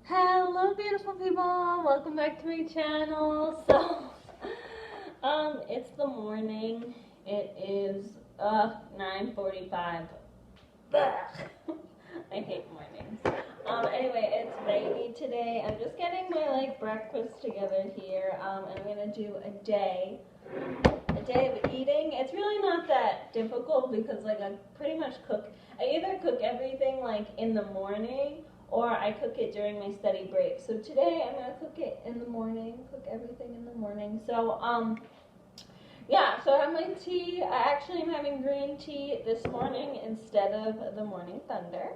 Hello beautiful people, welcome back to my channel. It's the morning. It is 9:45. I hate mornings. Anyway, it's rainy today. I'm just getting my breakfast together here. And I'm gonna do a day of eating. It's really not that difficult because I pretty much cook. I either cook everything in the morning or I cook it during my study break. So today I'm gonna cook it in the morning, cook everything in the morning. So yeah, so I have my tea. I actually am having green tea this morning instead of the morning thunder.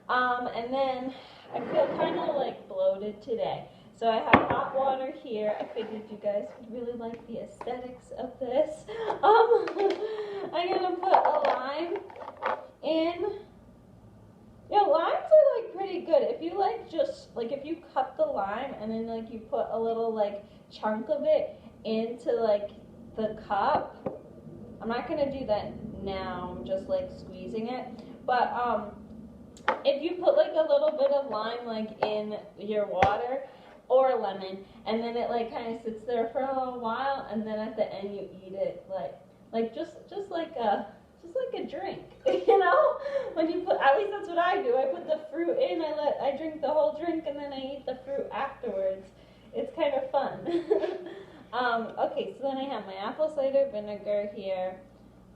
And then I feel kind of bloated today. So I have hot water here. I figured you guys would really like the aesthetics of this. I'm gonna put a lime in. Yeah, limes are pretty good. If you if you cut the lime and then you put a little chunk of it into the cup. I'm not gonna do that now. I'm just squeezing it. But if you put a little bit of lime in your water or lemon, and then it kind of sits there for a little while, and then at the end you eat it just like a drink, you know? When you put, at least that's what I do. I put the fruit in, I drink the whole drink, and then I eat the fruit afterwards. It's kind of fun. Okay, so then I have my apple cider vinegar here.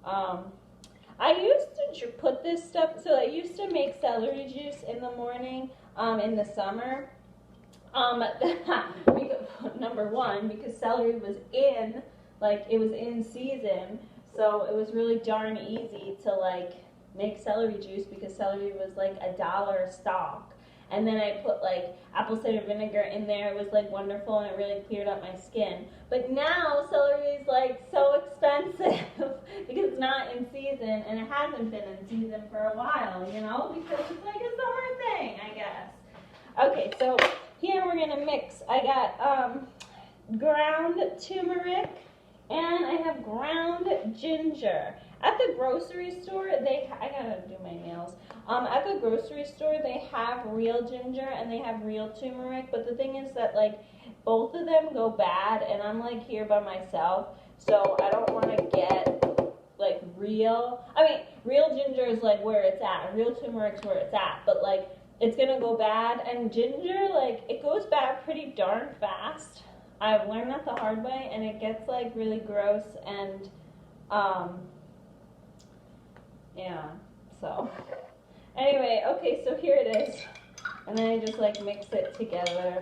I used to put this stuff, so I used to make celery juice in the morning, in the summer. Because, number one, because celery was in, it was in season. So it was really darn easy to make celery juice because celery was $1 a stalk. And then I put apple cider vinegar in there. It was wonderful, and it really cleared up my skin. But now celery is so expensive because it's not in season, and it hasn't been in season for a while, you know, because it's a summer thing, I guess. Okay, so here we're gonna mix. I got ground turmeric. And I have ground ginger. At the grocery store, I gotta do my nails. At the grocery store, they have real ginger and they have real turmeric. But the thing is that both of them go bad, and I'm here by myself, so I don't want to get real. I mean, real ginger is where it's at. Real turmeric's where it's at. But it's gonna go bad, and ginger it goes bad pretty darn fast. I've learned that the hard way, and it gets really gross, and yeah, so anyway, okay, so here it is, and then I just mix it together.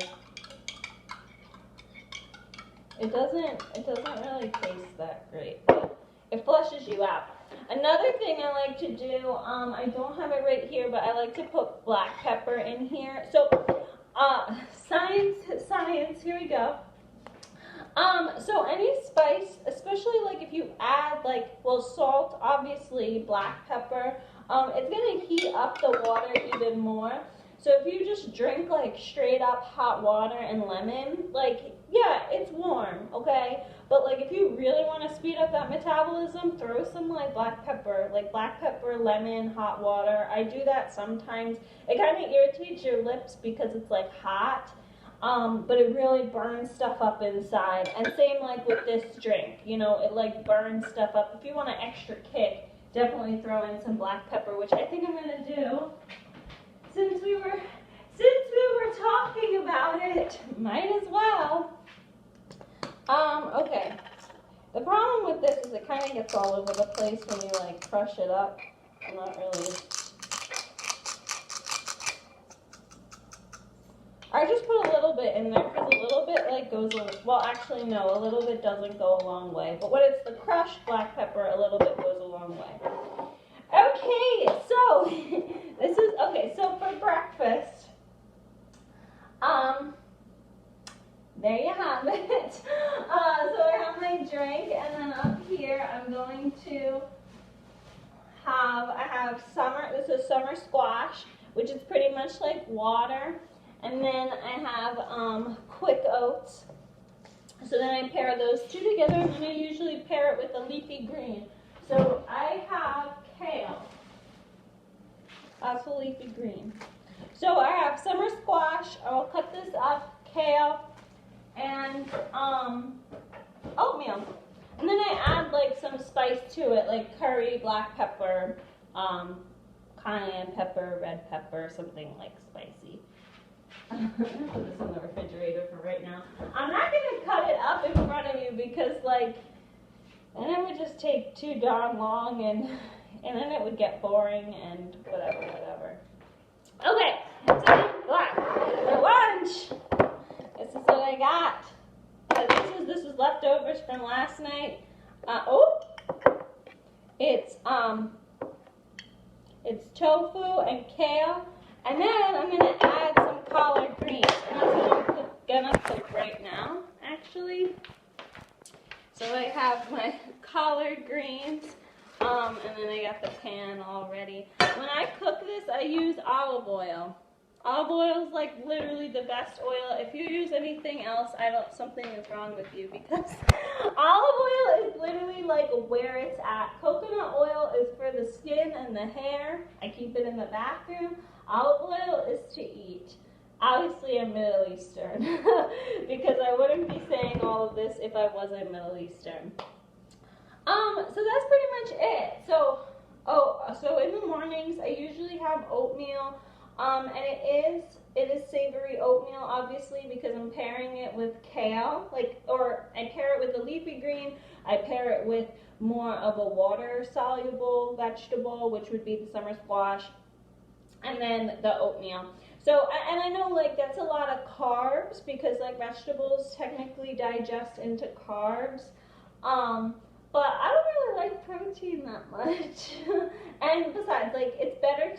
It doesn't really taste that great, but it flushes you out. Another thing I like to do, I don't have it right here, but I like to put black pepper in here. So science, here we go. So any spice, especially if you add salt, obviously black pepper, it's gonna heat up the water even more. So if you just drink straight up hot water and lemon, yeah, it's warm, okay? But if you really want to speed up that metabolism, throw some black pepper, lemon, hot water. I do that sometimes. It kind of irritates your lips because it's hot. But it really burns stuff up inside. And same with this drink, you know, it burns stuff up. If you want an extra kick, definitely throw in some black pepper, which I think I'm gonna do since we were talking about it. Might as well. Okay. The problem with this is it kind of gets all over the place when you crush it up. I'm not really. I just put a little bit in there because a little bit goes well, actually no, a little bit doesn't go a long way. But when it's the crushed black pepper, a little bit goes a long way. Okay, so this is okay. So for breakfast, there you have it. So I have my drink, and then up here I'm going to have summer. This is summer squash, which is pretty much like water. And then I have quick oats. So then I pair those two together, and then I usually pair it with a leafy green. So I have kale. That's a leafy green. So I have summer squash, kale, and oatmeal. And then I add like some spice to it, like curry, black pepper, cayenne pepper, red pepper, something like spicy. I'm gonna put this in the refrigerator for right now. I'm not gonna cut it up in front of you because like, then it would just take too darn long and then it would get boring and whatever. Okay, so for lunch, this is what I got. This is leftovers from last night. It's tofu and kale, and then I'm gonna add some collard greens. And that's what I'm gonna cook right now, actually. So I have my collard greens, and then I got the pan all ready. When I cook this, I use olive oil. Olive oil is like literally the best oil. If you use anything else, something is wrong with you, because olive oil is literally like where it's at. Coconut oil is for the skin and the hair. I keep it in the bathroom. Olive oil is to eat. Obviously, I'm Middle Eastern because I wouldn't be saying all of this if I wasn't Middle Eastern. So that's pretty much it. So in the mornings, I usually have oatmeal. And it is savory oatmeal, obviously, because I'm pairing it with kale, or I pair it with a leafy green. I pair it with more of a water-soluble vegetable, which would be the summer squash, and then the oatmeal. So, and I know, like, that's a lot of carbs, because, like, vegetables technically digest into carbs. But I don't really like protein that much. And besides, like, it's better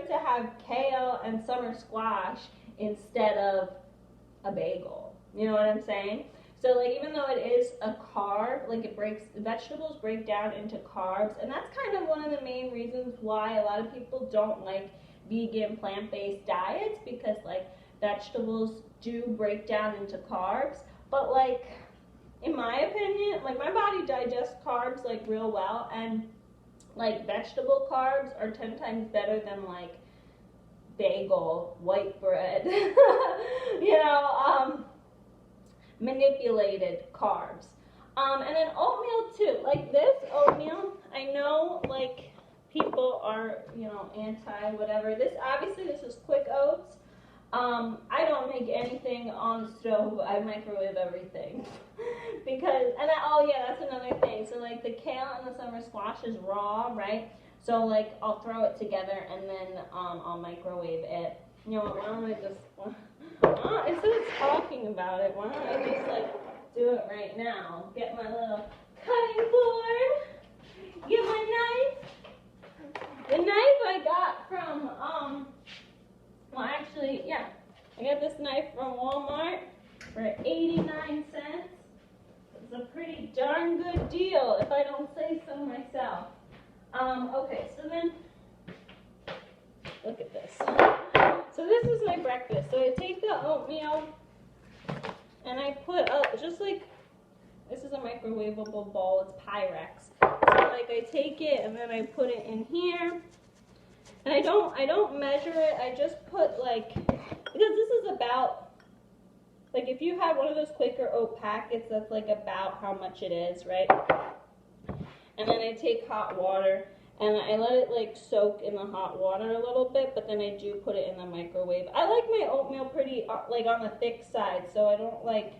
to have kale and summer squash instead of a bagel. You know what I'm saying? So, like, even though it is a carb, like, vegetables break down into carbs. And that's kind of one of the main reasons why a lot of people don't like vegan, plant-based diets, because, like, vegetables do break down into carbs. But, like, in my opinion, like, my body digests carbs, like, real well, and, like, vegetable carbs are 10 times better than, like, bagel, white bread, manipulated carbs. And then oatmeal, too. Like, this oatmeal, I know, like, people are, anti whatever. This is quick oats. I don't make anything on the stove. I microwave everything. That's another thing. So, like, the kale and the summer squash is raw, right? So, like, I'll throw it together and then I'll microwave it. You know what, why don't I just, instead of talking about it, why don't I just, like, do it right now? Get my little cutting board. Get my knife. The knife I got from, I got this knife from Walmart for 89 cents. It's a pretty darn good deal, if I don't say so myself. Okay, so then, look at this. So this is my breakfast. So I take the oatmeal, and I put this is a microwavable bowl. It's Pyrex. So, like, I take it, and then I put it in here. And I don't measure it. I just put, like, because this is about, like, if you had one of those Quaker oat packets, that's, like, about how much it is, right? And then I take hot water, and I let it, like, soak in the hot water a little bit, but then I do put it in the microwave. I like my oatmeal pretty, like, on the thick side, so I don't like,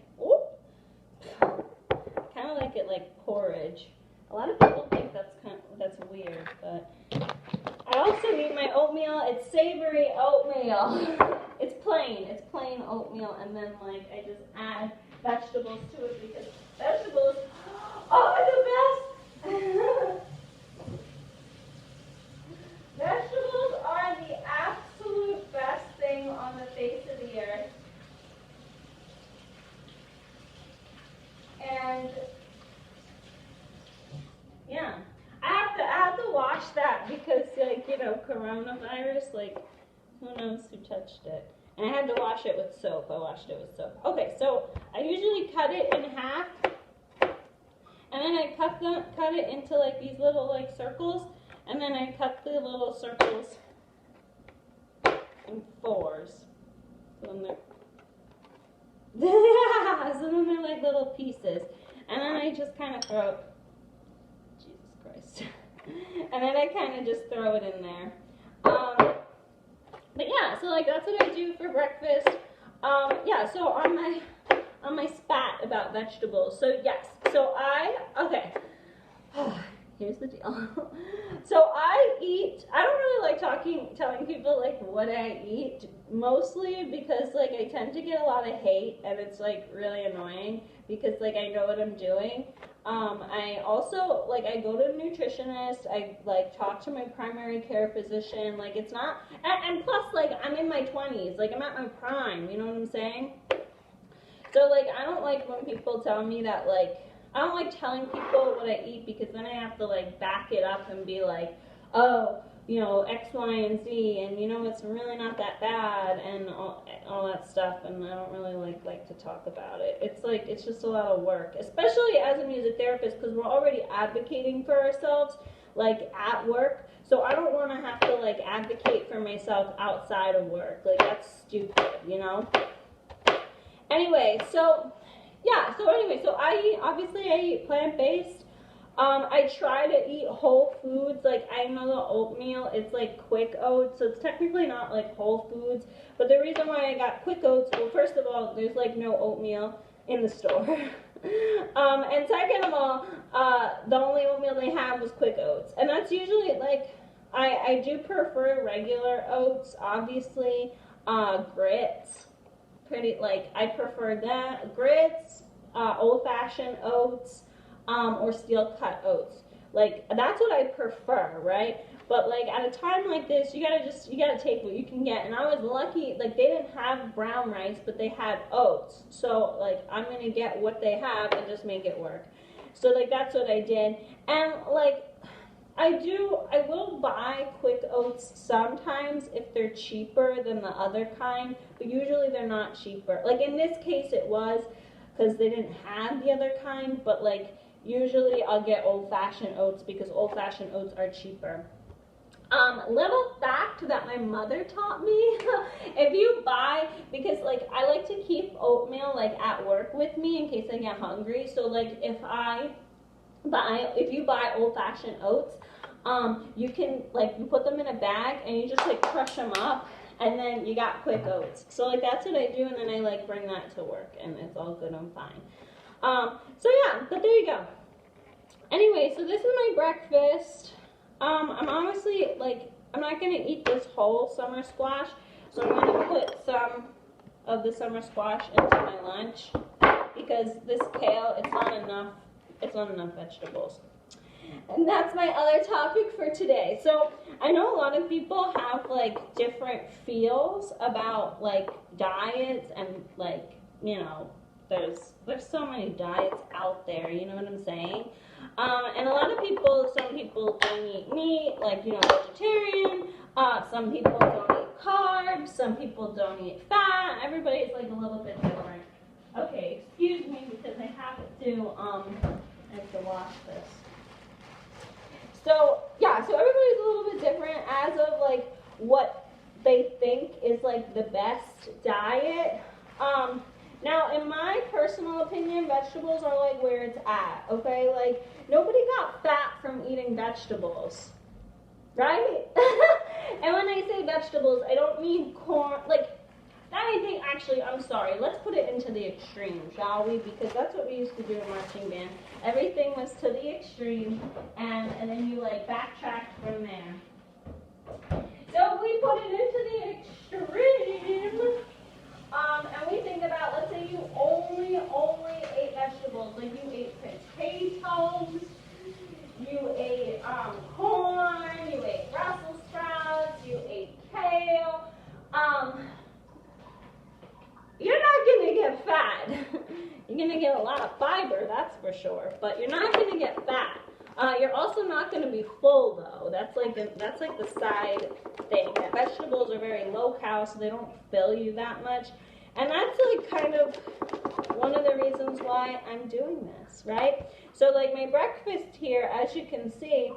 kind of like it like porridge. A lot of people think that's weird, but I also eat my oatmeal. It's savory oatmeal. It's plain oatmeal, and then, like, I just add vegetables to it, because vegetables are the best. Vegetables are the absolute best thing on the face of the earth. And yeah, I have to wash that, because, like, coronavirus, like, who knows who touched it. And I had to wash it with soap. I washed it with soap. Okay, so I usually cut it in half, and then I cut it into, like, these little, like, circles, and then I cut the little circles in fours. So then So then they're like little pieces. And then I just kind of throw, Jesus Christ. And then I kind of just throw it in there. But yeah, so like that's what I do for breakfast. Yeah, so on my spat about vegetables. So yes, okay. Here's the deal. So I don't really like telling people like what I eat, mostly because like I tend to get a lot of hate and it's like really annoying because like I know what I'm doing. I also like I go to a nutritionist, I like talk to my primary care physician, like it's not, and plus like I'm in my 20s, like I'm at my prime, you know what I'm saying? So like I don't like when people tell me that like, I don't like telling people what I eat because then I have to like back it up and be like, oh, you know, X, Y, and Z, and you know, it's really not that bad, and all that stuff, and I don't really like to talk about it. It's like, it's just a lot of work, especially as a music therapist, because we're already advocating for ourselves, like at work, so I don't want to have to like advocate for myself outside of work. Like, that's stupid, you know? Anyway, so I eat plant-based. I try to eat whole foods. Like, I know the oatmeal, it's like quick oats, so it's technically not like whole foods. But the reason why I got quick oats, well, first of all, there's like no oatmeal in the store. And second of all, the only oatmeal they have was quick oats. And that's usually like, I do prefer regular oats, obviously. Grits, I prefer that. Grits, old-fashioned oats, or steel-cut oats. Like, that's what I prefer, right? But like at a time like this, you gotta take what you can get. And I was lucky, like they didn't have brown rice, but they had oats. So like I'm gonna get what they have and just make it work. So like that's what I did. And like I will buy quick oats sometimes if they're cheaper than the other kind, but usually they're not cheaper. Like in this case it was, because they didn't have the other kind, but like usually I'll get old-fashioned oats because old-fashioned oats are cheaper. Little fact that my mother taught me, if you buy, because like I like to keep oatmeal like at work with me in case I get hungry, so like if you buy old-fashioned oats, you can like, you put them in a bag and you just like crush them up and then you got quick oats. So like that's what I do, and then I like bring that to work and it's all good, I'm fine. So yeah, but there you go. Anyway, so this is my breakfast. I'm honestly like, I'm not gonna eat this whole summer squash, so I'm gonna put some of the summer squash into my lunch because this kale, it's not enough vegetables. And that's my other topic for today. So I know a lot of people have like different feels about like diets, and like, you know, there's so many diets out there, you know what I'm saying? And a lot of people, some people don't eat meat, like, you know, vegetarian. Some people don't eat carbs. Some people don't eat fat. Everybody's like a little bit different. Okay, excuse me because I have to wash this. So yeah, so everybody's a little bit different as of like what they think is like the best diet. Now, in my personal opinion, vegetables are like where it's at, okay? Like, nobody got fat from eating vegetables, right? And when I say vegetables, I don't mean corn, like, anything, actually, I'm sorry, let's put it into the extreme, shall we? Because that's what we used to do in marching band. Everything was to the extreme, and then you, like, backtrack from there. So if we put it into the extreme, and we think about, let's say you only ate vegetables, like you ate potatoes, you ate corn, you ate Brussels sprouts, you ate kale, you're not going to get fat. You're going to get a lot of fiber, that's for sure, but you're not going to get fat. You're also not going to be full, though. That's like the side thing. That vegetables are very low-cal, so they don't fill you that much. And that's like kind of one of the reasons why I'm doing this, right? So like my breakfast here, as you can see,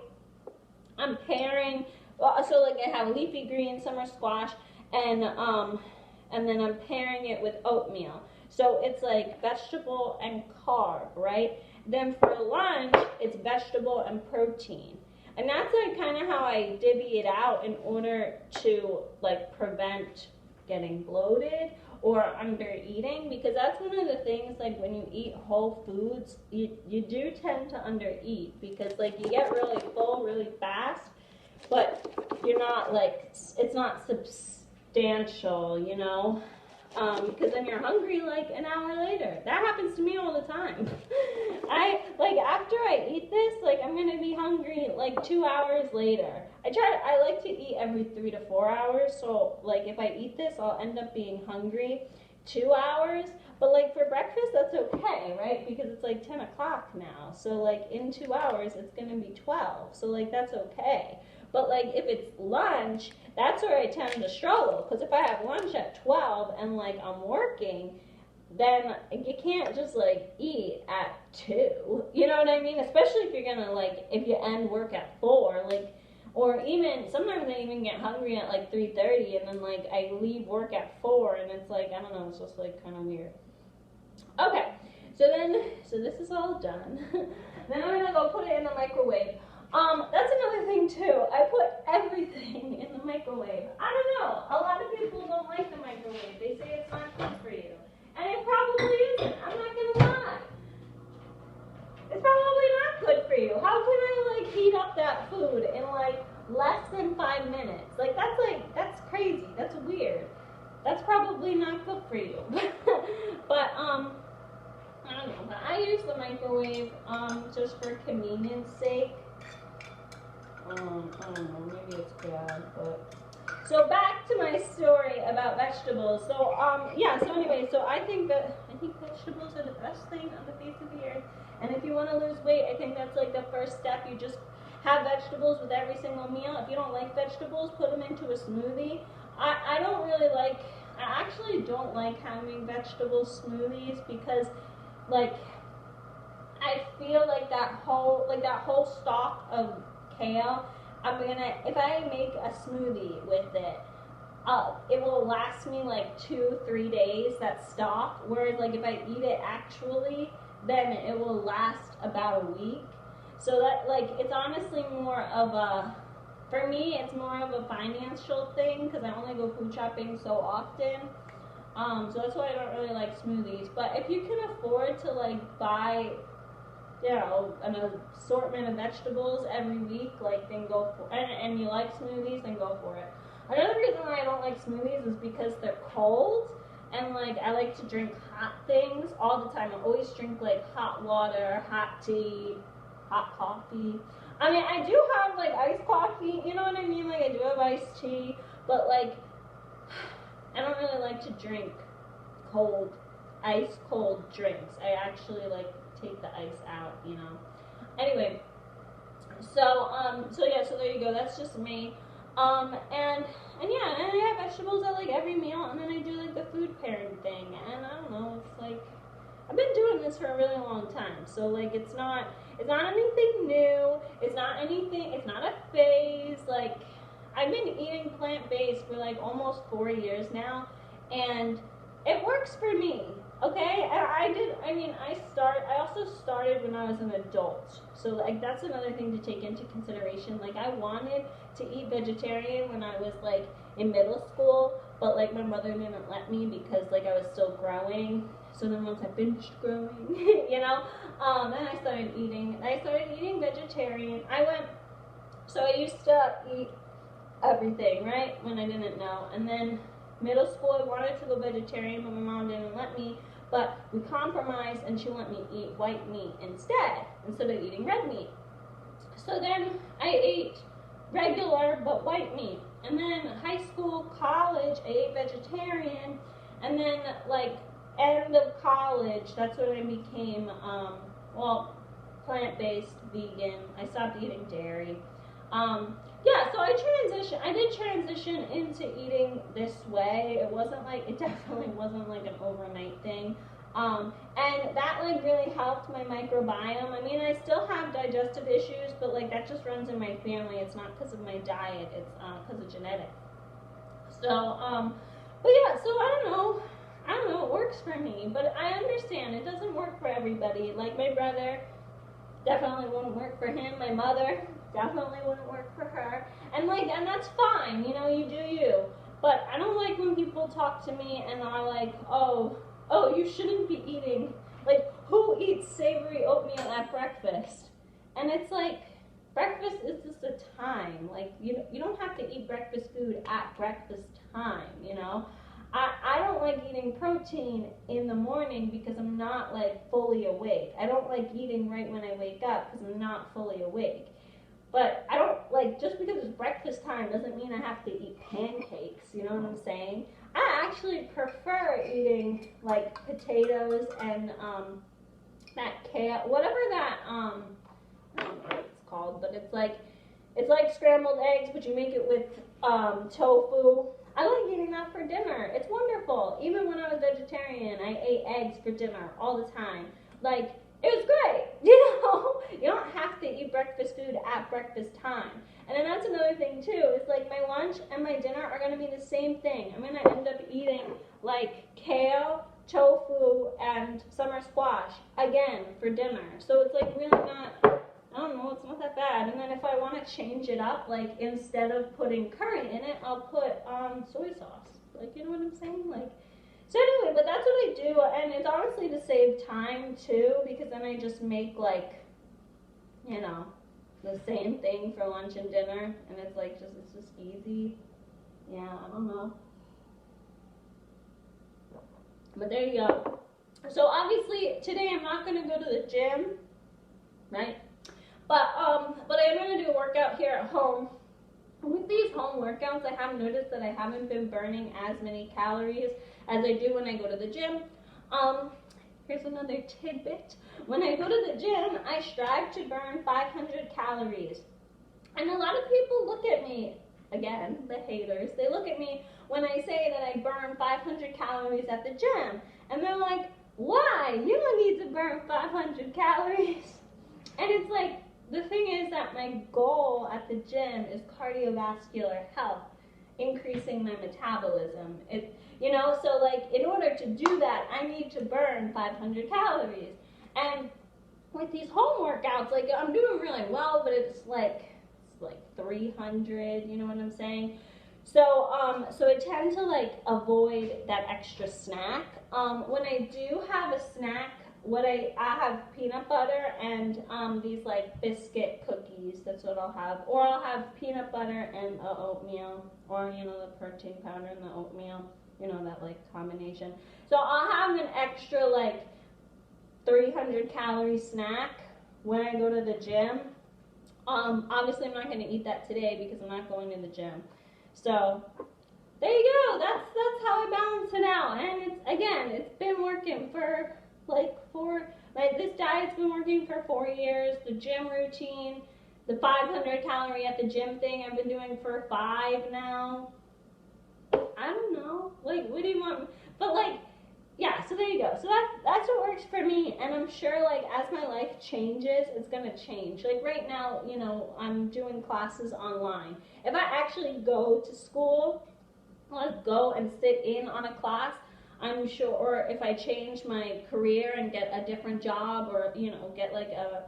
I'm pairing. So like I have leafy green summer squash, and then I'm pairing it with oatmeal. So it's like vegetable and carb, right? Then for lunch, it's vegetable and protein. And that's like kind of how I divvy it out in order to like prevent getting bloated or under eating, because that's one of the things, like when you eat whole foods, you do tend to under eat, because like you get really full really fast, but you're not like, it's not substantial, you know, because then you're hungry like an hour later. That happens to me all the time. I like, after I eat this, like I'm gonna be hungry like 2 hours later. I like to eat every 3 to 4 hours, so like if I eat this, I'll end up being hungry 2 hours. But like for breakfast, that's okay, right? Because it's like 10 o'clock now, so like in 2 hours it's gonna be 12, so like that's okay. But like if it's lunch, that's where I tend to struggle, because if I have lunch at 12 and like I'm working, then you can't just like eat at 2, you know what I mean? Especially if you're gonna like, if you end work at 4, like, or even sometimes I even get hungry at like 3:30, and then like I leave work at 4, and it's like, I don't know, it's just like kind of weird. Okay, so this is all done. Then I'm gonna go put it in the microwave. That's another thing too. I put everything in the microwave. I don't know. A lot of people don't like the microwave. They say it's not good for you. And it probably isn't. I'm not gonna lie. It's probably not good for you. How can I like heat up that food in like less than 5 minutes? Like that's crazy. That's weird. That's probably not good for you. But I don't know. But I use the microwave just for convenience sake. I don't know, maybe it's bad, but. So back to my story about vegetables. So yeah, so anyway, so I think vegetables are the best thing on the face of the earth. And if you want to lose weight, I think that's like the first step. You just have vegetables with every single meal. If you don't like vegetables, put them into a smoothie. I actually don't like having vegetable smoothies, because like I feel like that whole stalk of kale, if I make a smoothie with it, it will last me like 2-3 days, that stalk. Whereas like if I eat it actually, then it will last about a week. So that like, it's honestly more of a, for me, it's more of a financial thing, because I only go food shopping so often. So that's why I don't really like smoothies. But if you can afford to like buy, you know, an assortment of vegetables every week, like, then go for it. And you like smoothies, then go for it. Another reason why I don't like smoothies is because they're cold, and like I like to drink hot things all the time. I always drink like hot water, hot tea, hot coffee. I mean, I do have like iced coffee, you know what I mean? Like I do have iced tea, but like I don't really like to drink ice cold drinks. I actually like take the ice out, you know. Anyway, so yeah, so there you go. That's just me. And yeah, and I have vegetables at like every meal, and then I do like the food pairing thing, and I don't know, it's like I've been doing this for a really long time. So like it's not anything new. It's not a phase. Like I've been eating plant-based for like almost 4 years now, and it works for me. Okay, and I also started when I was an adult. So like that's another thing to take into consideration. Like I wanted to eat vegetarian when I was like in middle school, but like my mother didn't let me because like I was still growing. So then once I finished growing, you know, then I started eating vegetarian. So I used to eat everything, right, when I didn't know. And then middle school, I wanted to go vegetarian, but my mom didn't let me. But we compromised, and she let me eat white meat instead of eating red meat. So then I ate regular but white meat. And then high school, college, I ate vegetarian. And then like end of college, that's when I became plant-based, vegan. I stopped eating dairy. Yeah, so I did transition into eating this way. It definitely wasn't like an overnight thing. And that like really helped my microbiome. I mean, I still have digestive issues, but like that just runs in my family. It's not because of my diet, it's because of genetics. So, but yeah, so I don't know, it works works for me, but I understand it doesn't work for everybody. Like my brother, definitely wouldn't work for him. My mother definitely wouldn't work for her. And that's fine, you know, you do you. But I don't like when people talk to me and are like, oh, you shouldn't be eating. Like, who eats savory oatmeal at breakfast? And it's like, breakfast is just a time. Like, you don't have to eat breakfast food at breakfast time, you know? I don't like eating protein in the morning because I'm not, like, fully awake. I don't like eating right when I wake up because I'm not fully awake. But I don't, like, just because it's breakfast time doesn't mean I have to eat pancakes, you know what I'm saying? I actually prefer eating, like, potatoes and, that kale, whatever that, I don't know what it's called, but it's like scrambled eggs, but you make it with, tofu. I like eating that for dinner. It's wonderful. Even when I was vegetarian, I ate eggs for dinner all the time. Like, it was great, you know? You don't have to eat breakfast food at breakfast time. And then that's another thing, too. It's like my lunch and my dinner are going to be the same thing. I'm going to end up eating, like, kale, tofu, and summer squash, again, for dinner. So it's, like, really not, I don't know, it's not that bad. And then if I want to change it up, like, instead of putting curry in it, I'll put soy sauce. Like, you know what I'm saying? Like, so anyway, but that's what I do, and it's honestly to save time, too, because then I just make, like, you know, the same thing for lunch and dinner, and it's, like, it's just easy. Yeah, I don't know. But there you go. So obviously, today I'm not going to go to the gym, right? But I am going to do a workout here at home. With these home workouts, I have noticed that I haven't been burning as many calories as I do when I go to the gym. Here's another tidbit. When I go to the gym, I strive to burn 500 calories. And a lot of people look at me, again, the haters, they look at me when I say that I burn 500 calories at the gym. And they're like, why? You don't need to burn 500 calories. And it's like, the thing is that my goal at the gym is cardiovascular health, increasing my metabolism. You know, so like in order to do that, I need to burn 500 calories. And with these home workouts, like I'm doing really well, but it's like 300, you know what I'm saying? So I tend to like avoid that extra snack. When I do have a snack, I have peanut butter and these like biscuit cookies. That's what I'll have. Or I'll have peanut butter and oatmeal, or you know, the protein powder and the oatmeal. You know, that like combination. So I'll have an extra like 300 calorie snack when I go to the gym. Obviously I'm not going to eat that today because I'm not going to the gym. So there you go. That's how I balance it out. And it's been working for this diet's been working for 4 years. The gym routine, the 500 calorie at the gym thing I've been doing for 5 now. I don't know. Like, what do you want? But like, yeah, so there you go. So that's what works for me, and I'm sure like as my life changes, it's gonna change. Like right now, you know, I'm doing classes online. If I actually go to school, let's go and sit in on a class, I'm sure, or if I change my career and get a different job, or you know, get like a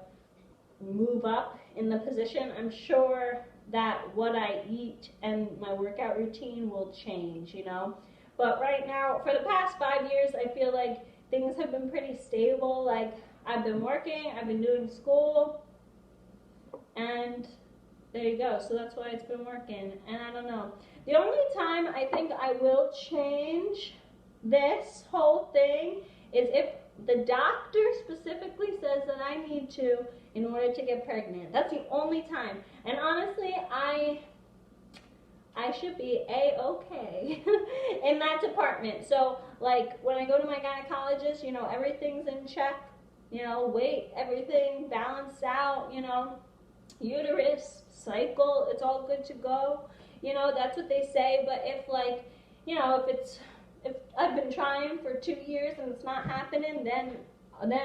move up in the position, I'm sure that what I eat and my workout routine will change, you know. But right now, for the past 5 years, I feel like things have been pretty stable. Like, I've been working, I've been doing school, and there you go. So that's why it's been working. And I don't know. The only time I think I will change this whole thing is if the doctor specifically says that I need to in order to get pregnant. That's the only time. And honestly, I should be A-okay in that department. So, like, when I go to my gynecologist, you know, everything's in check. You know, weight, everything balanced out, you know, uterus, cycle, it's all good to go. You know, that's what they say. But if, like, you know, if I've been trying for 2 years and it's not happening, then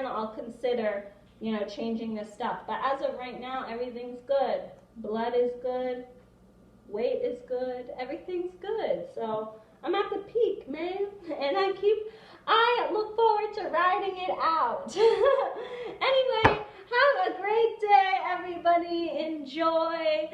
I'll consider, you know, changing this stuff. But as of right now, everything's good. Blood is good. Weight is good. Everything's good. So I'm at the peak, man. And I look forward to riding it out. Anyway, have a great day, everybody. Enjoy.